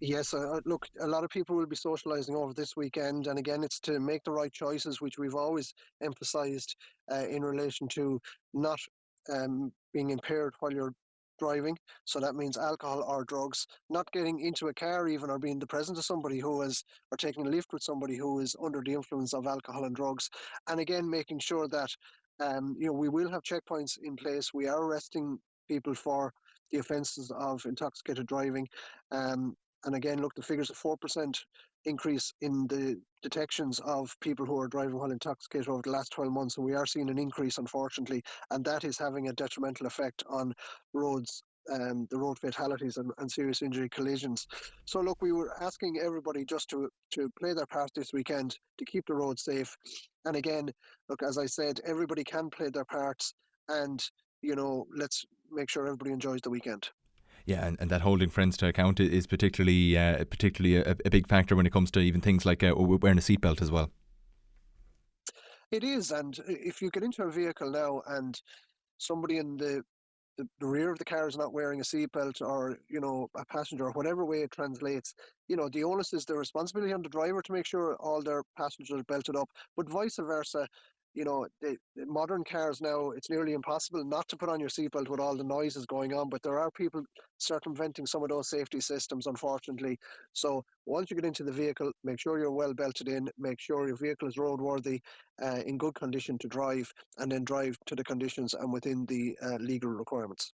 Yes, look, a lot of people will be socialising over this weekend, and again, it's to make the right choices, which we've always emphasised in relation to not being impaired while you're driving. So that means alcohol or drugs, not getting into a car even, or being the presence of somebody who is, or taking a lift with somebody who is under the influence of alcohol and drugs, and again, making sure that we will have checkpoints in place. We are arresting people for the offences of intoxicated driving. Um, and again, look, the figures of 4% increase in the detections of people who are driving while intoxicated over the last 12 months. And we are seeing an increase, unfortunately, and that is having a detrimental effect on roads. The road fatalities and serious injury collisions. So, look, we were asking everybody just to play their part this weekend to keep the roads safe. And again, look, as I said, everybody can play their parts, and let's make sure everybody enjoys the weekend. Yeah, and that holding friends to account is particularly a big factor when it comes to even things like wearing a seatbelt as well. It is, and if you get into a vehicle now and somebody in the rear of the car is not wearing a seatbelt, or a passenger, or whatever way it translates, the onus is the responsibility on the driver to make sure all their passengers are belted up, but vice versa. The modern cars now, it's nearly impossible not to put on your seatbelt with all the noises going on, but there are people circumventing some of those safety systems, unfortunately. So once you get into the vehicle, make sure you're well belted in, make sure your vehicle is roadworthy, in good condition to drive, and then drive to the conditions and within the legal requirements.